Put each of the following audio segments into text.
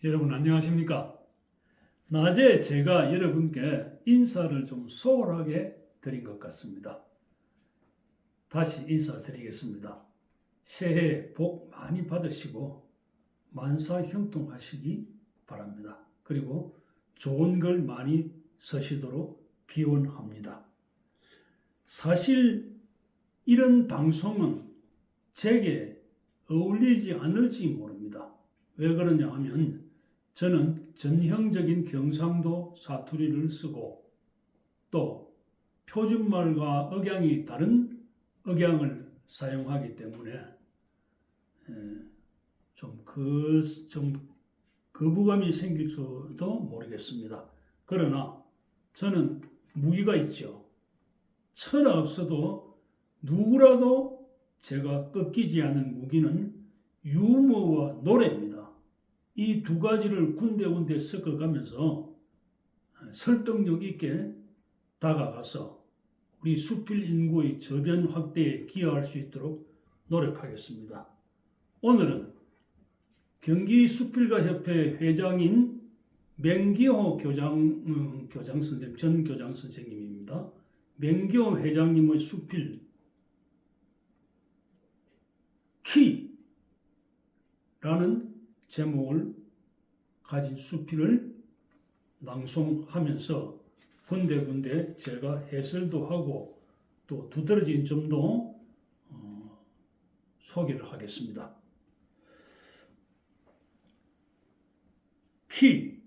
여러분 안녕하십니까? 낮에 제가 여러분께 인사를 좀 소홀하게 드린 것 같습니다. 다시 인사드리겠습니다. 새해 복 많이 받으시고 만사형통하시기 바랍니다. 그리고 좋은 글 많이 쓰시도록 기원합니다. 사실 이런 방송은 제게 어울리지 않을지 모릅니다. 왜 그러냐 하면 저는 전형적인 경상도 사투리를 쓰고 또 표준말과 억양이 다른 억양을 사용하기 때문에 좀 거부감이 생길 수도 모르겠습니다. 그러나 저는 무기가 있죠. 천하 없어도 누구라도 제가 꺾이지 않은 무기는 유머와 노래입니다. 이 두 가지를 군데군데 섞어가면서 설득력 있게 다가가서 우리 수필 인구의 저변 확대에 기여할 수 있도록 노력하겠습니다. 오늘은 경기 수필가협회 회장인 맹기호 전 교장 선생님입니다. 맹기호 회장님의 수필 키라는 제목을 가진 수필을 낭송하면서 군데군데 제가 해설도 하고 또 두드러진 점도 소개를 하겠습니다. 키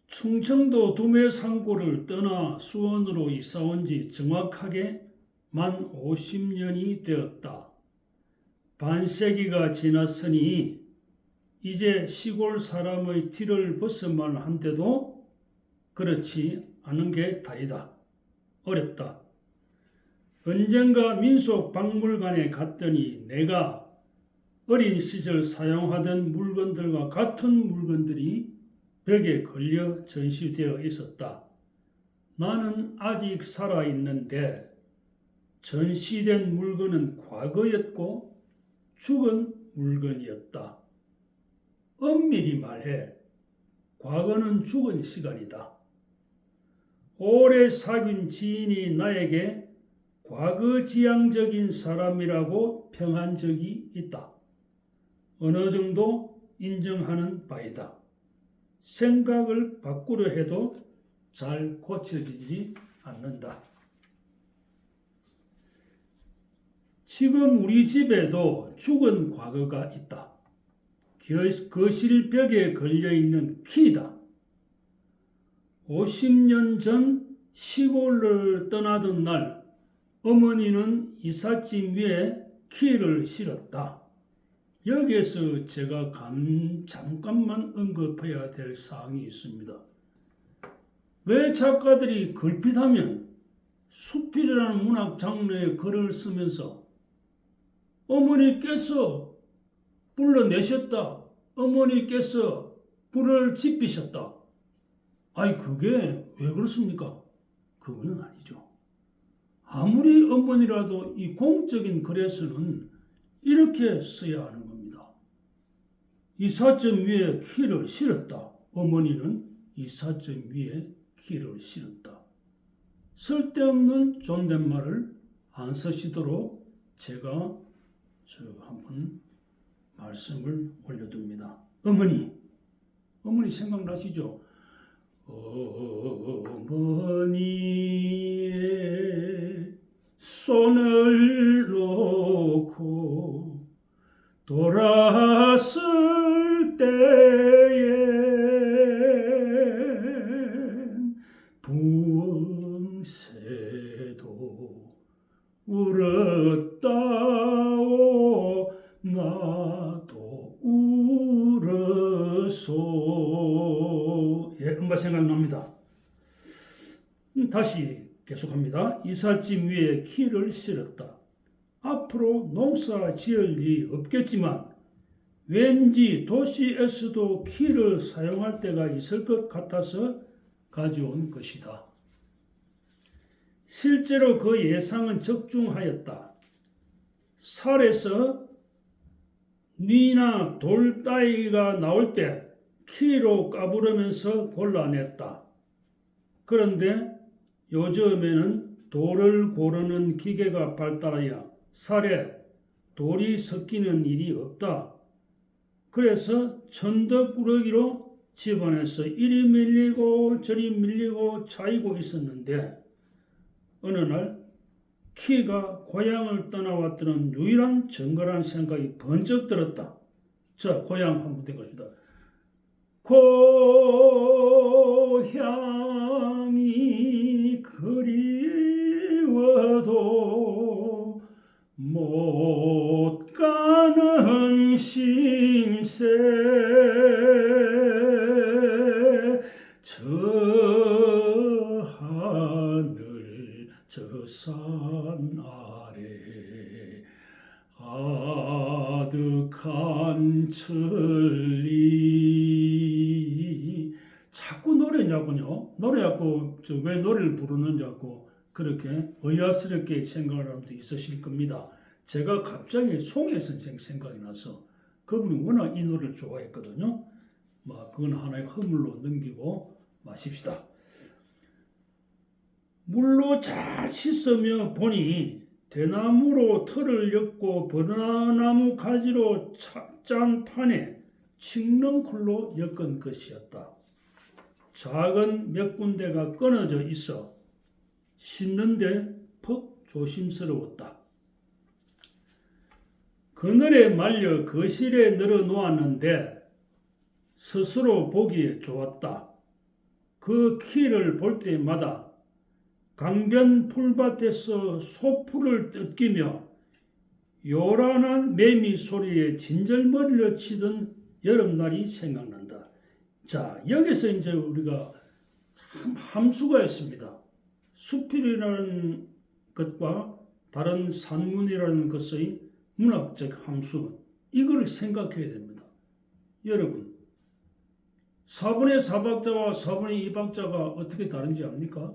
충청도 두메상고를 떠나 수원으로 이사온 지 정확하게 만 50년이 되었다. 반세기가 지났으니 이제 시골 사람의 티를 벗어만 한데도 그렇지 않은 게 다이다. 어렵다. 언젠가 민속박물관에 갔더니 내가 어린 시절 사용하던 물건들과 같은 물건들이 벽에 걸려 전시되어 있었다. 나는 아직 살아있는데 전시된 물건은 과거였고 죽은 물건이었다. 엄밀히 말해 과거는 죽은 시간이다. 오래 사귄 지인이 나에게 과거지향적인 사람이라고 평한 적이 있다. 어느 정도 인정하는 바이다. 생각을 바꾸려 해도 잘 고쳐지지 않는다. 지금 우리 집에도 죽은 과거가 있다. 거실 벽에 걸려있는 키다. 50년 전 시골을 떠나던 날 어머니는 이삿짐 위에 키를 실었다. 여기에서 제가 잠깐만 언급해야 될 사항이 있습니다. 왜 작가들이 걸핏하면 수필이라는 문학 장르의 글을 쓰면서 어머니께서 불러내셨다. 어머니께서 불을 지피셨다. 아니 그게 왜 그렇습니까? 그거는 아니죠. 아무리 어머니라도 이 공적인 글에서는 이렇게 써야 하는 겁니다. 이삿짐 위에 키를 실었다. 어머니는 이삿짐 위에 키를 실었다. 쓸데없는 존댓말을 안 쓰시도록 제가 한번 말씀을 올려둡니다. 어머니 생각나시죠? 어머니의 손을 놓고 돌았을 때엔 부엉새도 울었다오 나도 울었소. 예, 음바 생각납니다. 다시 계속합니다. 이삿짐 위에 키를 실었다. 앞으로 농사 지을 일이 없겠지만 왠지 도시에서도 키를 사용할 때가 있을 것 같아서 가져온 것이다. 실제로 그 예상은 적중하였다. 살에서 니나 돌 따위가 나올 때 키로 까부르면서 골라냈다. 그런데 요즘에는 돌을 고르는 기계가 발달하여 살에 돌이 섞이는 일이 없다. 그래서 천덕꾸러기로 집안에서 이리 밀리고 저리 밀리고 차이고 있었는데 어느 날 키가 고향을 떠나왔다는 유일한 정갈한 생각이 번쩍 들었다. 자, 고향 한번 대봅시다. 고향이 그리워도 못 가는 심세 저 하늘 저 산 아래 아득한 천리 자꾸 노래냐고요. 노래하고 왜 노래를 부르는냐고 그렇게 의아스럽게 생각을 하는 분도 있으실 겁니다. 제가 갑자기 송혜 선생 생각이 나서 그분이 워낙 이 노래를 좋아했거든요. 그건 하나의 허물로 넘기고 마십시다. 물로 잘 씻으며 보니 대나무로 틀을 엮고 버드나무 가지로 짠 판에 칡렁쿨로 엮은 것이었다. 작은 몇 군데가 끊어져 있어 씻는데 퍽 조심스러웠다. 그늘에 말려 거실에 늘어 놓았는데 스스로 보기에 좋았다. 그 키를 볼 때마다 강변 풀밭에서 소풀을 뜯기며 요란한 매미 소리에 진절머리를 치던 여름날이 생각난다. 자, 여기서 이제 우리가 참 함수가 있습니다. 수필이라는 것과 다른 산문이라는 것의 문학적 함수, 이걸 생각해야 됩니다. 여러분, 4분의 4박자와 4분의 2박자가 어떻게 다른지 압니까?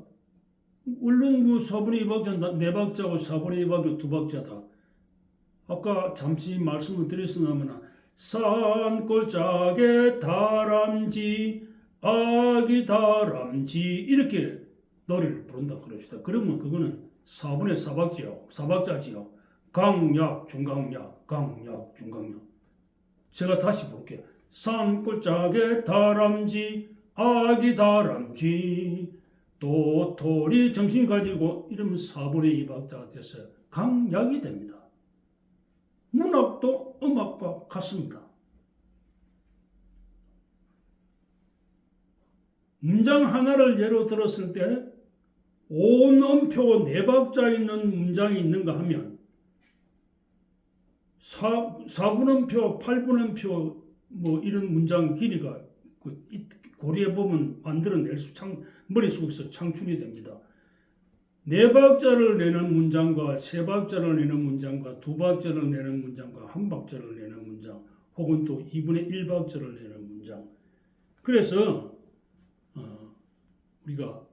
물론 4분의 2박자, 4박자고 4분의 2박자, 2박자다. 아까 잠시 말씀을 드렸으나 산골짜기 다람쥐 아기 다람쥐 이렇게 노래를 부른다 그럽시다. 그러면 그거는 4분의 4박자지요. 강약, 중강약, 강약, 중강약. 제가 다시 볼게요. 산골짜기 다람쥐 아기 다람쥐 도토리 정신 가지고 이러면 4분의 2박자가 됐어요. 강약이 됩니다. 문학도 음악과 같습니다. 문장 하나를 예로 들었을 때 오음표 4박자 있는 문장이 있는가 하면 4분음표, 8분음표 이런 문장 길이가 고리해 보면 만들어낼 수 머릿속에서 창출이 됩니다. 4박자를 내는 문장과 3박자를 내는 문장과 2박자를 내는 문장과 1박자를 내는 문장 혹은 또 2분의 1박자를 내는 문장. 그래서 우리가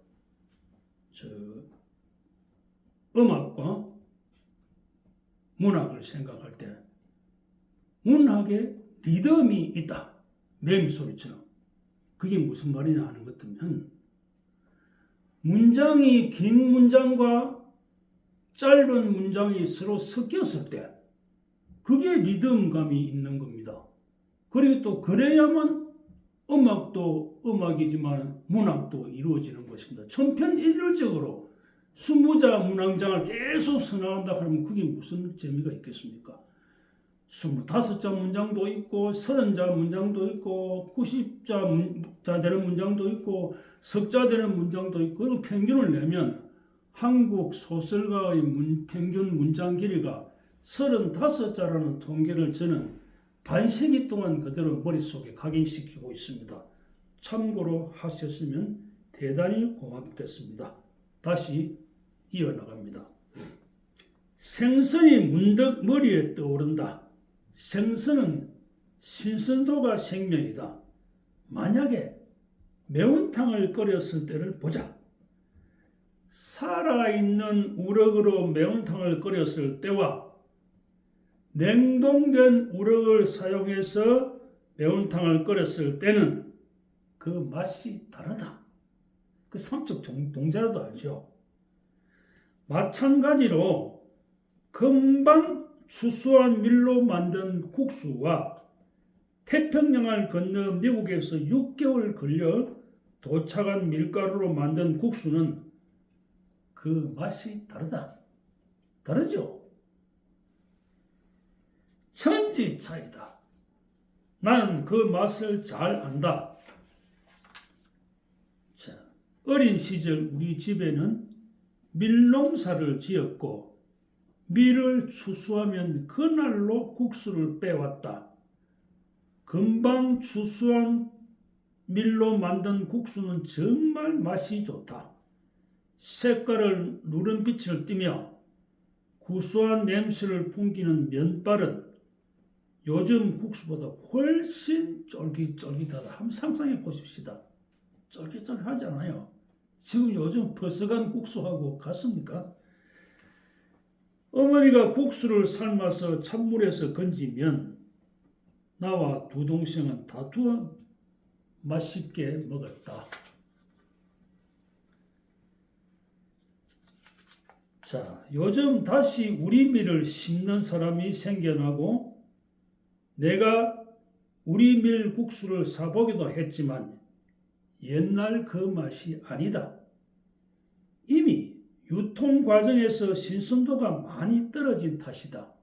음악과 문학을 생각할 때 문학에 리듬이 있다. 매미소리처럼. 그게 무슨 말이냐 하는 것 같으면 문장이 긴 문장과 짧은 문장이 서로 섞였을 때 그게 리듬감이 있는 겁니다. 그리고 또 그래야만 음악도 음악이지만 문학도 이루어지는 것입니다. 천편일률적으로 20자 문학장을 계속 써나간다 하면 그게 무슨 재미가 있겠습니까? 25자 문장도 있고 30자 문장도 있고 90자 되는 문장도 있고 석자 되는 문장도 있고 그리고 평균을 내면 한국 소설가의 평균 문장 길이가 35자라는 통계를 저는 반세기 동안 그대로 머릿속에 각인시키고 있습니다. 참고로 하셨으면 대단히 고맙겠습니다. 다시 이어나갑니다. 생선이 문득 머리에 떠오른다. 생선은 신선도가 생명이다. 만약에 매운탕을 끓였을 때를 보자. 살아있는 우럭으로 매운탕을 끓였을 때와 냉동된 우럭을 사용해서 매운탕을 끓였을 때는 그 맛이 다르다. 그 삼척 동자라도 알죠? 마찬가지로 금방 수수한 밀로 만든 국수와 태평양을 건너 미국에서 6개월 걸려 도착한 밀가루로 만든 국수는 그 맛이 다르다. 다르죠? 천지 차이다. 나는 그 맛을 잘 안다. 자, 어린 시절 우리 집에는 밀농사를 지었고 밀을 추수하면 그날로 국수를 빼왔다. 금방 추수한 밀로 만든 국수는 정말 맛이 좋다. 색깔을 누른빛을 띠며 구수한 냄새를 풍기는 면발은 요즘 국수보다 훨씬 쫄깃쫄깃하다. 한번 상상해 보십시다. 쫄깃쫄깃하잖아요. 지금 요즘 버섯간 국수하고 같습니까? 어머니가 국수를 삶아서 찬물에서 건지면 나와 두 동생은 다투어 맛있게 먹었다. 자, 요즘 다시 우리 밀을 심는 사람이 생겨나고 내가 우리 밀 국수를 사보기도 했지만 옛날 그 맛이 아니다. 이미 유통 과정에서 신선도가 많이 떨어진 탓이다.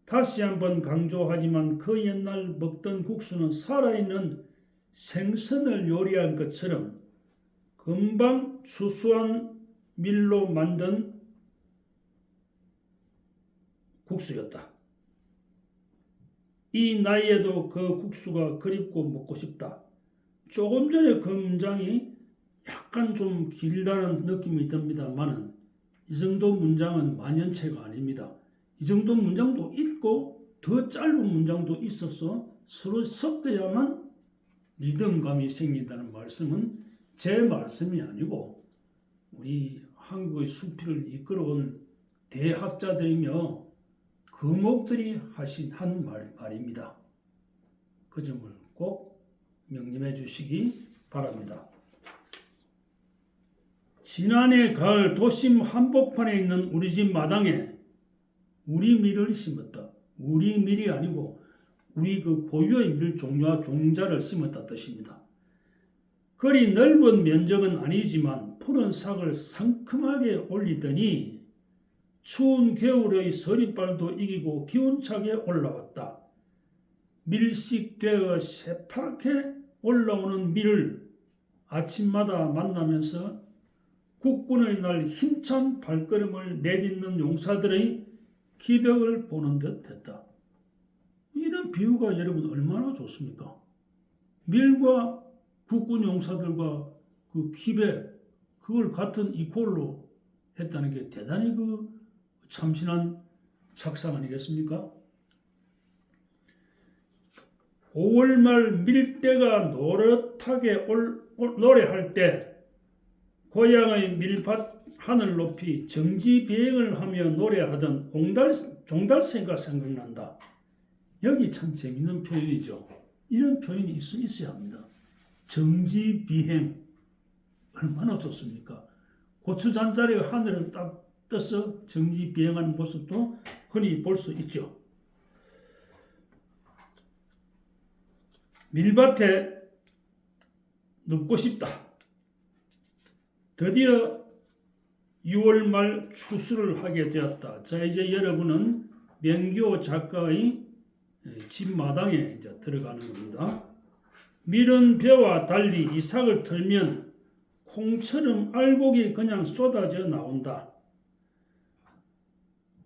다시 한번 강조하지만 그 옛날 먹던 국수는 살아있는 생선을 요리한 것처럼 금방 추수한 밀로 만든 국수였다. 이 나이에도 그 국수가 그립고 먹고 싶다. 조금 전에 그 문장이 약간 좀 길다는 느낌이 듭니다만은 이 정도 문장은 만연체가 아닙니다. 이 정도 문장도 있고 더 짧은 문장도 있어서 서로 섞어야만 리듬감이 생긴다는 말씀은 제 말씀이 아니고 우리 한국의 수필을 이끌어온 대학자들이며 금옥들이 한 말입니다. 그 점을 꼭 명심해 주시기 바랍니다. 지난해 가을 도심 한복판에 있는 우리 집 마당에 우리 밀을 심었다. 우리 밀이 아니고 우리 그 고유의 밀 종류와 종자를 심었다 뜻입니다. 그리 넓은 면적은 아니지만 푸른 싹을 상큼하게 올리더니 추운 겨울의 서리발도 이기고 기운차게 올라왔다. 밀식되어 새파랗게 올라오는 밀을 아침마다 만나면서 국군의 날 힘찬 발걸음을 내딛는 용사들의 기벽을 보는 듯 했다. 이런 비유가 여러분 얼마나 좋습니까? 밀과 국군 용사들과 그 기백, 그걸 같은 이퀄로 했다는 게 대단히 그 참신한 작상 아니겠습니까? 5월 말 밀대가 노릇하게 노래할 때 고향의 밀밭 하늘 높이 정지 비행을 하며 노래하던 종달새가 생각난다. 여기 참 재밌는 표현이죠. 이런 표현이 있어야 합니다. 정지 비행 얼마나 좋습니까? 고추잠자리가 하늘을 딱 떠서 정지 비행하는 모습도 흔히 볼 수 있죠. 밀밭에 눕고 싶다. 드디어 6월 말 추수를 하게 되었다. 자, 이제 여러분은 명교 작가의 집 마당에 이제 들어가는 겁니다. 밀은 벼와 달리 이 삭을 털면 콩처럼 알곡이 그냥 쏟아져 나온다.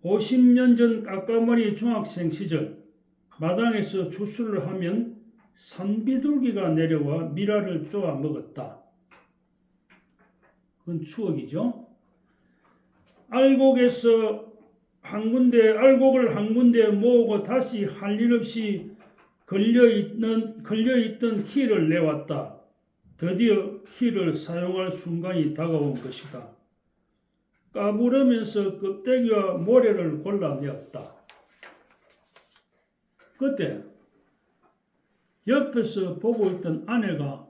50년 전 까까머리 중학생 시절 마당에서 추수를 하면 산비둘기가 내려와 밀알을 쪼아 먹었다. 그건 추억이죠. 알곡을 한 군데 모으고 다시 할 일 없이 걸려있던 키를 내왔다. 드디어 키를 사용할 순간이 다가온 것이다. 까부르면서 껍데기와 모래를 골라내었다. 그때 옆에서 보고 있던 아내가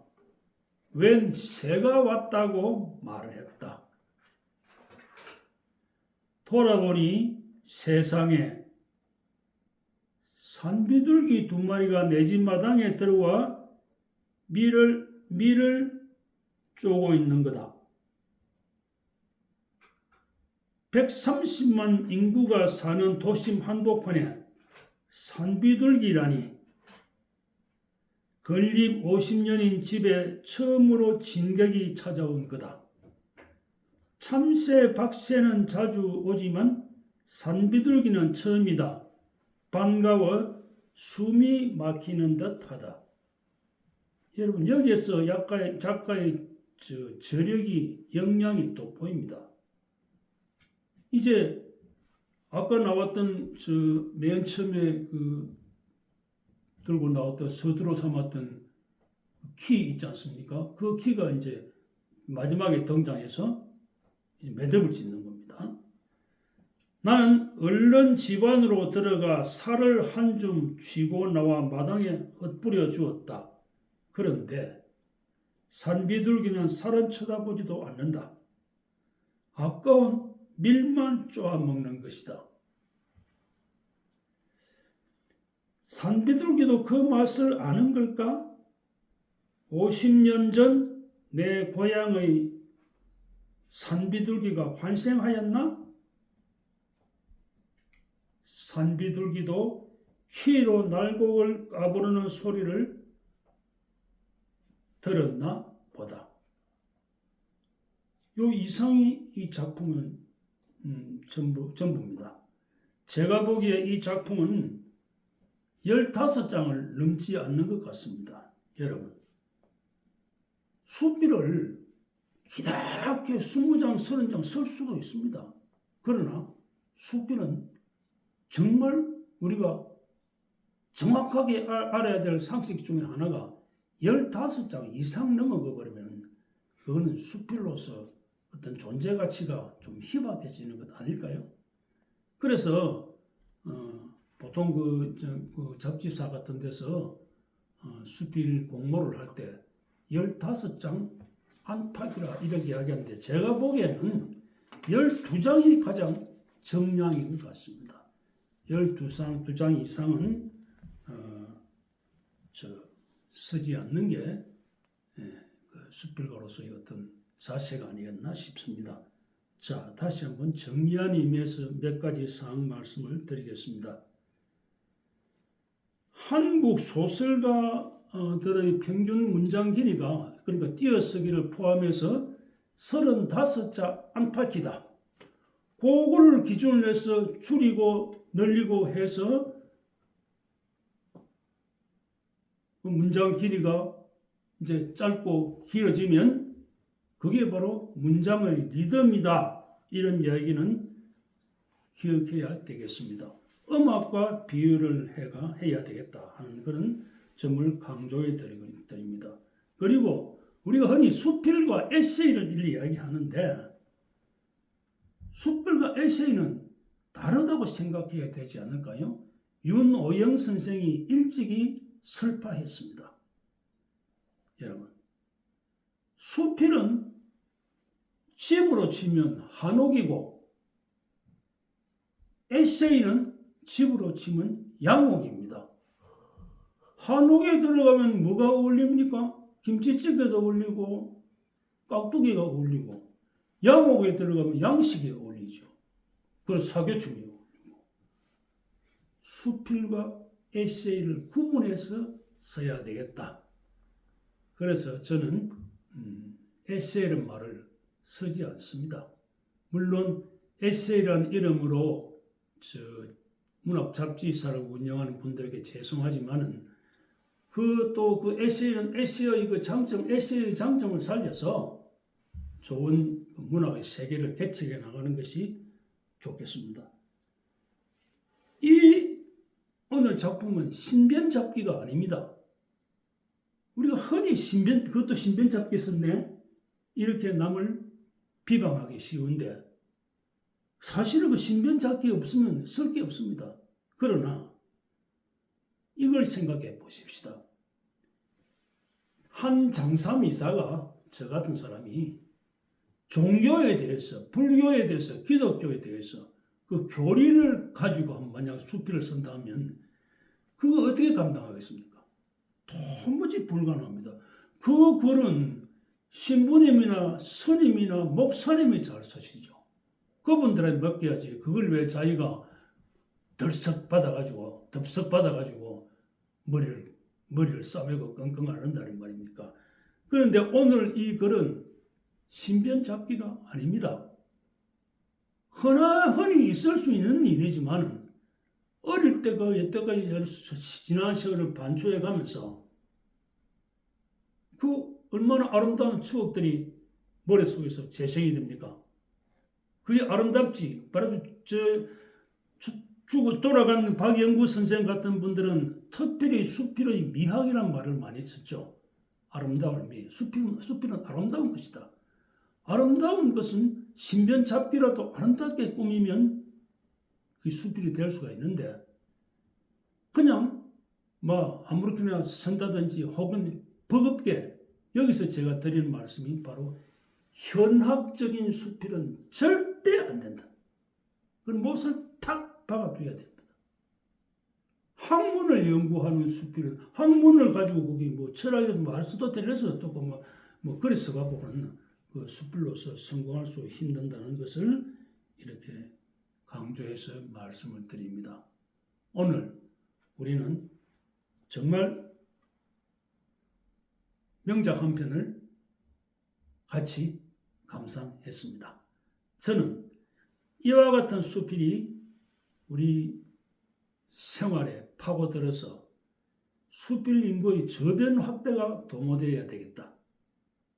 웬 새가 왔다고 말을 했다. 돌아보니 세상에 산비둘기 2마리가 내 집 마당에 들어와 밀을 쪼고 있는 거다. 130만 인구가 사는 도심 한복판에 산비둘기라니. 건립 50년인 집에 처음으로 진격이 찾아온 거다. 참새, 박새는 자주 오지만 산비둘기는 처음이다. 반가워 숨이 막히는 듯하다. 여러분, 여기에서 작가의 저력이, 역량이 또 보입니다. 이제 아까 나왔던 맨 처음에 들고 나왔던 서두로 삼았던 키 있지 않습니까? 그 키가 이제 마지막에 등장해서 이제 매듭을 짓는 겁니다. 나는 얼른 집 안으로 들어가 살을 한 줌 쥐고 나와 마당에 흩뿌려 주었다. 그런데 산비둘기는 살은 쳐다보지도 않는다. 아까운 밀만 쪼아먹는 것이다. 산비둘기도 그 맛을 아는 걸까? 50년 전 내 고향의 산비둘기가 환생하였나? 산비둘기도 키로 날곡을 까부르는 소리를 들었나 보다. 요 이상이 이 작품은 전부입니다. 제가 보기에 이 작품은 15장을 넘지 않는 것 같습니다. 여러분, 수필을 기다랗게 20장, 30장 쓸 수도 있습니다. 그러나 수필은 정말 우리가 정확하게 알아야 될 상식 중에 하나가 15장 이상 넘어가 버리면 그거는 수필로서 어떤 존재 가치가 좀 희박해지는 것 아닐까요? 그래서 보통 그 잡지사 같은 데서 수필 공모를 할 때 15장 안팎이라 이렇게 이야기하는데 제가 보기에는 12장이 가장 정량인 것 같습니다. 12장 이상은 쓰지 않는 게 수필가로서의 어떤 자세가 아니었나 싶습니다. 자, 다시 한번 정리한 의미에서 몇 가지 사항 말씀을 드리겠습니다. 한국 소설가들의 평균 문장 길이가, 그러니까 띄어쓰기를 포함해서 35자 안팎이다. 그거를 기준으로 해서 줄이고 늘리고 해서 문장 길이가 이제 짧고 길어지면 그게 바로 문장의 리듬이다. 이런 이야기는 기억해야 되겠습니다. 음악과 비유를 해야 되겠다 하는 그런 점을 강조해 드립니다. 그리고 우리가 흔히 수필과 에세이를 이야기하는데 수필과 에세이는 다르다고 생각해야 되지 않을까요? 윤오영 선생이 일찍이 설파했습니다. 여러분, 수필은 집으로 치면 한옥이고 에세이는 집으로 치면 양옥입니다. 한옥에 들어가면 뭐가 어울립니까? 김치찌개도 어울리고 깍두기가 어울리고, 양옥에 들어가면 양식이 어울리죠. 그래서 사교충이 어울리고. 수필과 에세이를 구분해서 써야 되겠다. 그래서 저는 에세이라는 말을 쓰지 않습니다. 물론 에세이라는 이름으로 문학 잡지사를 운영하는 분들에게 죄송하지만은 그 에세이는 에세이의 에세이의 장점을 살려서 좋은 문학의 세계를 개척해 나가는 것이 좋겠습니다. 이 오늘 작품은 신변 잡기가 아닙니다. 우리가 흔히 그것도 신변 잡기 썼네? 이렇게 남을 비방하기 쉬운데 사실은 그 신변 잡기 없으면 쓸 게 없습니다. 그러나 이걸 생각해 보십시다. 한 장사미사가 저 같은 사람이 종교에 대해서, 불교에 대해서, 기독교에 대해서 그 교리를 가지고 만약 수필을 쓴다면 그거 어떻게 감당하겠습니까? 도무지 불가능합니다. 그 글은 신부님이나 스님이나 목사님이 잘 쓰시죠. 그분들한테 맡겨야지. 그걸 왜 자기가 덥석 받아가지고 머리를 싸매고 끙끙 앓는다는 말입니까? 그런데 오늘 이 글은 신변 잡기가 아닙니다. 흔히 있을 수 있는 일이지만 어릴 때가 여태까지 지난 세월을 반추해 가면서 그 얼마나 아름다운 추억들이 머릿속에서 재생이 됩니까? 그게 아름답지. 바로 죽어 돌아간 박영구 선생 같은 분들은 특별히 수필의 미학이라는 말을 많이 썼죠. 아름다운 미. 수필은 아름다운 것이다. 아름다운 것은 신변 잡기라도 아름답게 꾸미면 그 수필이 될 수가 있는데 그냥 아무렇게나 쓴다든지 혹은 버겁게 여기서 제가 드리는 말씀이 바로 현학적인 수필은 절대 안 된다. 그건 못을 탁 박아둬야 됩니다. 학문을 연구하는 수필은 학문을 가지고 거기 철학에도 아리스토텔레스 또 그래서 갖고는 그 수필로서 성공할 수 힘든다는 것을 이렇게 강조해서 말씀을 드립니다. 오늘 우리는 정말 명작 한 편을 같이 감상했습니다. 저는 이와 같은 수필이 우리 생활에 파고들어서 수필 인구의 저변 확대가 도모되어야 되겠다.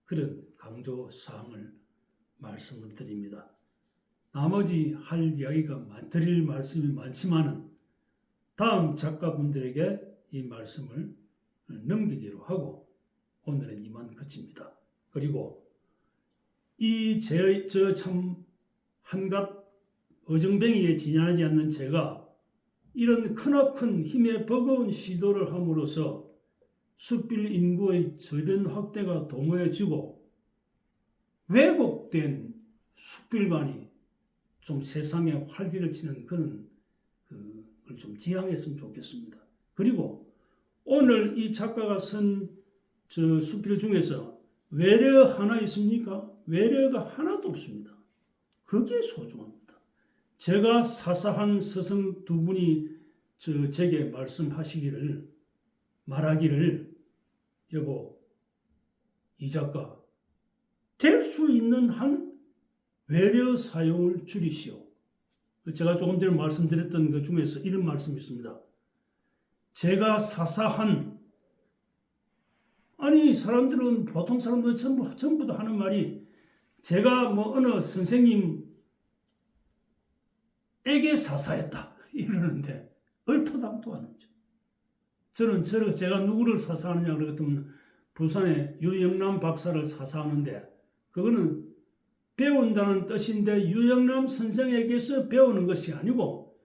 그런 강조사항을 말씀을 드립니다. 나머지 할 이야기가 드릴 말씀이 많지만은 다음 작가분들에게 이 말씀을 넘기기로 하고 오늘은 이만 그칩니다. 그리고 저 참 한갓 어정뱅이에 지나지 않는 제가 이런 크나큰 힘에 버거운 시도를 함으로써 수필 인구의 저변 확대가 도모해지고 왜곡된 수필관이 좀 세상에 활기를 치는 그런 걸 좀 지향했으면 좋겠습니다. 그리고 오늘 이 작가가 쓴 저 수필 중에서 외래 하나 있습니까? 외래가 하나도 없습니다. 그게 소중합니다. 제가 사사한 스승 두 분이 제게 말하기를 여보, 이 작가 될 수 있는 한 외래 사용을 줄이시오. 제가 조금 전에 말씀드렸던 것 중에서 이런 말씀이 있습니다. 제가 사사한 사람들은 보통 사람들은 전부 다 하는 말이 제가 어느 선생님에게 사사했다 이러는데 얼토당토 안 하죠. 저는 제가 누구를 사사하느냐 그랬더니 부산의 유영남 박사를 사사하는데 그거는 배운다는 뜻인데 유영남 선생에게서 배우는 것이 아니고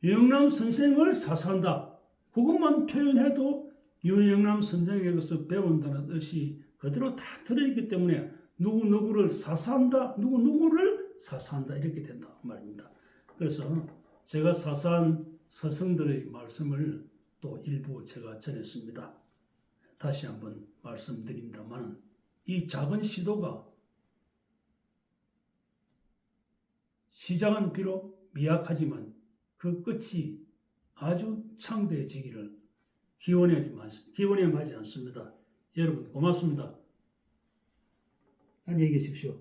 유영남 선생을 사사한다. 그것만 표현해도 유영남 선생에게서 배운다는 뜻이 그대로 다 들어있기 때문에 누구를 사사한다. 누구를 사사한다. 이렇게 된다 말입니다. 그래서 제가 사사한 스승들의 말씀을 또 일부 제가 전했습니다. 다시 한번 말씀드립니다만 이 작은 시도가 시작은 비록 미약하지만 그 끝이 아주 창대해지기를 기원해 마지 않습니다. 여러분 고맙습니다. 안녕히 계십시오.